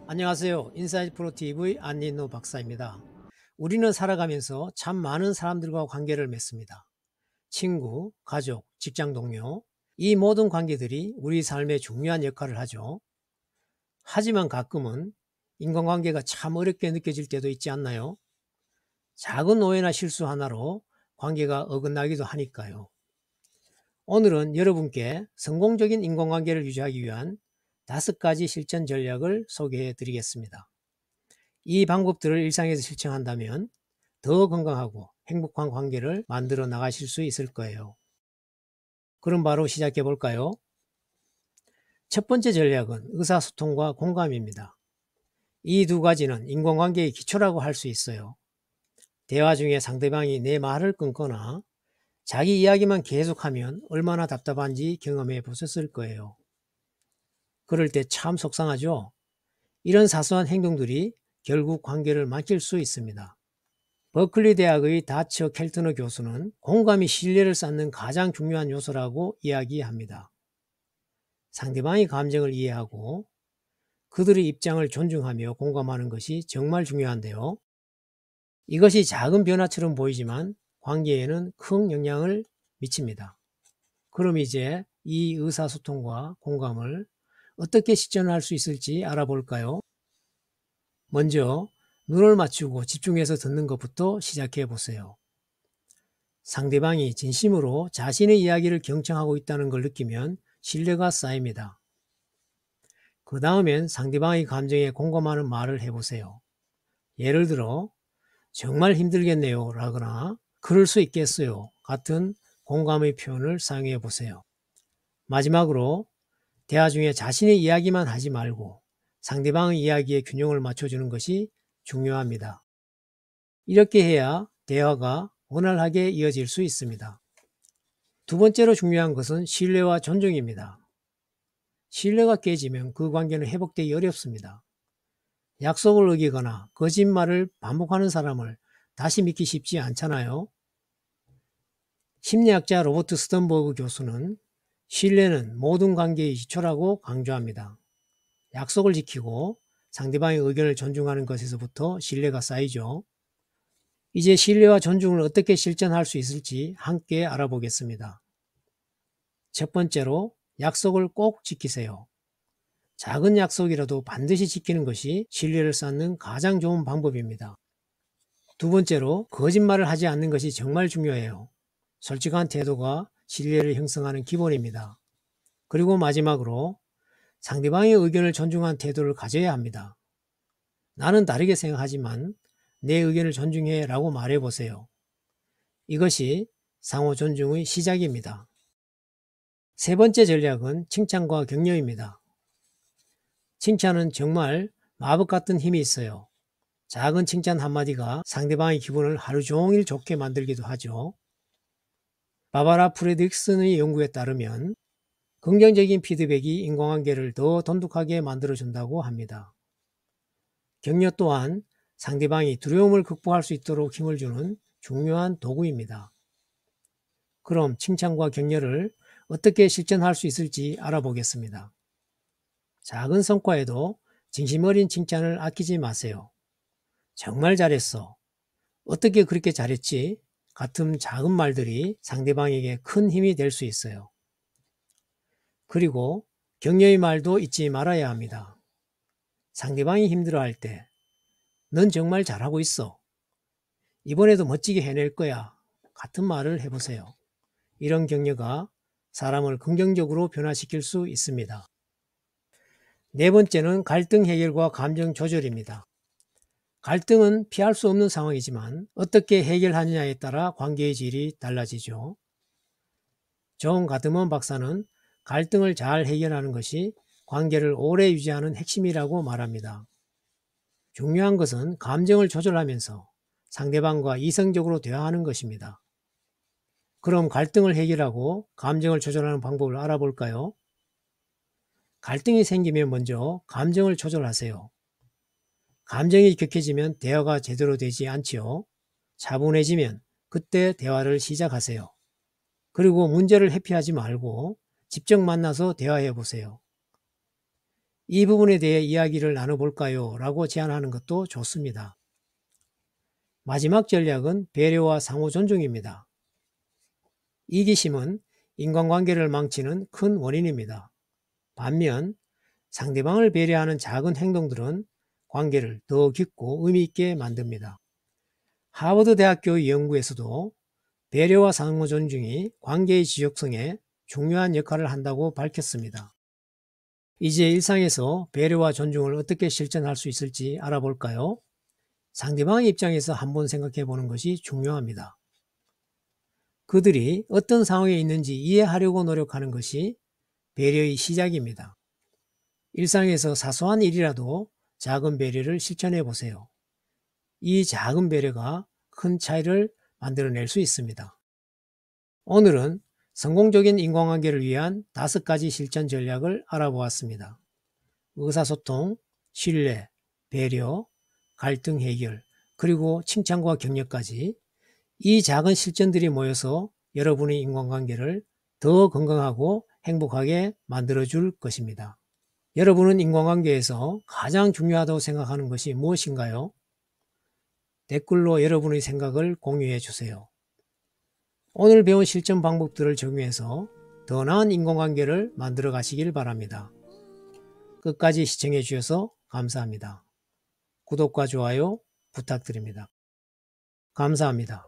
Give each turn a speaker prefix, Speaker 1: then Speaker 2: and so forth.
Speaker 1: 안녕하세요. 인사이트 프로TV 안진노 박사입니다. 우리는 살아가면서 참 많은 사람들과 관계를 맺습니다. 친구, 가족, 직장 동료, 이 모든 관계들이 우리 삶에 중요한 역할을 하죠. 하지만 가끔은 인간관계가 참 어렵게 느껴질 때도 있지 않나요? 작은 오해나 실수 하나로 관계가 어긋나기도 하니까요. 오늘은 여러분께 성공적인 인간관계를 유지하기 위한 5가지 실천 전략을 소개해 드리겠습니다. 이 방법들을 일상에서 실천한다면 더 건강하고 행복한 관계를 만들어 나가실 수 있을 거예요. 그럼 바로 시작해 볼까요? 첫 번째 전략은 의사소통과 공감입니다. 이 두 가지는 인간관계의 기초라고 할 수 있어요. 대화 중에 상대방이 내 말을 끊거나 자기 이야기만 계속하면 얼마나 답답한지 경험해 보셨을 거예요. 그럴 때 참 속상하죠? 이런 사소한 행동들이 결국 관계를 망칠 수 있습니다. 버클리 대학의 다처 켈트너 교수는 공감이 신뢰를 쌓는 가장 중요한 요소라고 이야기합니다. 상대방의 감정을 이해하고 그들의 입장을 존중하며 공감하는 것이 정말 중요한데요. 이것이 작은 변화처럼 보이지만 관계에는 큰 영향을 미칩니다. 그럼 이제 이 의사소통과 공감을 어떻게 실천할 수 있을지 알아볼까요? 먼저 눈을 맞추고 집중해서 듣는 것부터 시작해 보세요. 상대방이 진심으로 자신의 이야기를 경청하고 있다는 걸 느끼면 신뢰가 쌓입니다. 그 다음엔 상대방의 감정에 공감하는 말을 해보세요. 예를 들어 정말 힘들겠네요 라거나 그럴 수 있겠어요 같은 공감의 표현을 사용해 보세요. 마지막으로 대화 중에 자신의 이야기만 하지 말고 상대방의 이야기에 균형을 맞춰주는 것이 중요합니다. 이렇게 해야 대화가 원활하게 이어질 수 있습니다. 두 번째로 중요한 것은 신뢰와 존중입니다. 신뢰가 깨지면 그 관계는 회복되기 어렵습니다. 약속을 어기거나 거짓말을 반복하는 사람을 다시 믿기 쉽지 않잖아요. 심리학자 로버트 스턴버그 교수는 신뢰는 모든 관계의 기초라고 강조합니다. 약속을 지키고 상대방의 의견을 존중하는 것에서부터 신뢰가 쌓이죠. 이제 신뢰와 존중을 어떻게 실천할 수 있을지 함께 알아보겠습니다. 첫 번째로 약속을 꼭 지키세요. 작은 약속이라도 반드시 지키는 것이 신뢰를 쌓는 가장 좋은 방법입니다. 두 번째로 거짓말을 하지 않는 것이 정말 중요해요. 솔직한 태도가 신뢰를 형성하는 기본입니다. 그리고 마지막으로 상대방의 의견을 존중한 태도를 가져야 합니다. 나는 다르게 생각하지만 내 의견을 존중해 라고 말해보세요. 이것이 상호 존중의 시작입니다. 세 번째 전략은 칭찬과 격려입니다. 칭찬은 정말 마법 같은 힘이 있어요. 작은 칭찬 한마디가 상대방의 기분을 하루 종일 좋게 만들기도 하죠. 바바라 프레딕슨의 연구에 따르면 긍정적인 피드백이 인간관계를 더 돈독하게 만들어준다고 합니다. 격려 또한 상대방이 두려움을 극복할 수 있도록 힘을 주는 중요한 도구입니다. 그럼 칭찬과 격려를 어떻게 실천할 수 있을지 알아보겠습니다. 작은 성과에도 진심 어린 칭찬을 아끼지 마세요. 정말 잘했어. 어떻게 그렇게 잘했지? 같은 작은 말들이 상대방에게 큰 힘이 될 수 있어요. 그리고 격려의 말도 잊지 말아야 합니다. 상대방이 힘들어할 때, 넌 정말 잘하고 있어. 이번에도 멋지게 해낼 거야. 같은 말을 해보세요. 이런 격려가 사람을 긍정적으로 변화시킬 수 있습니다. 네 번째는 갈등 해결과 감정 조절입니다. 갈등은 피할 수 없는 상황이지만 어떻게 해결하느냐에 따라 관계의 질이 달라지죠. 존 가드먼 박사는 갈등을 잘 해결하는 것이 관계를 오래 유지하는 핵심이라고 말합니다. 중요한 것은 감정을 조절하면서 상대방과 이성적으로 대화하는 것입니다. 그럼 갈등을 해결하고 감정을 조절하는 방법을 알아볼까요? 갈등이 생기면 먼저 감정을 조절하세요. 감정이 격해지면 대화가 제대로 되지 않지요. 차분해지면 그때 대화를 시작하세요. 그리고 문제를 회피하지 말고 직접 만나서 대화해 보세요. 이 부분에 대해 이야기를 나눠볼까요? 라고 제안하는 것도 좋습니다. 마지막 전략은 배려와 상호 존중입니다. 이기심은 인간관계를 망치는 큰 원인입니다. 반면 상대방을 배려하는 작은 행동들은 관계를 더 깊고 의미 있게 만듭니다. 하버드 대학교 연구에서도 배려와 상호 존중이 관계의 지속성에 중요한 역할을 한다고 밝혔습니다. 이제 일상에서 배려와 존중을 어떻게 실천할 수 있을지 알아볼까요? 상대방의 입장에서 한번 생각해 보는 것이 중요합니다. 그들이 어떤 상황에 있는지 이해하려고 노력하는 것이 배려의 시작입니다. 일상에서 사소한 일이라도 작은 배려를 실천해 보세요. 이 작은 배려가 큰 차이를 만들어낼 수 있습니다. 오늘은 성공적인 인간관계를 위한 5가지 실천 전략을 알아보았습니다. 의사소통, 신뢰, 배려, 갈등 해결, 그리고 칭찬과 격려까지 이 작은 실천들이 모여서 여러분의 인간관계를 더 건강하고 행복하게 만들어줄 것입니다. 여러분은 인간관계에서 가장 중요하다고 생각하는 것이 무엇인가요? 댓글로 여러분의 생각을 공유해 주세요. 오늘 배운 실천 방법들을 적용해서 더 나은 인간관계를 만들어 가시길 바랍니다. 끝까지 시청해 주셔서 감사합니다. 구독과 좋아요 부탁드립니다. 감사합니다.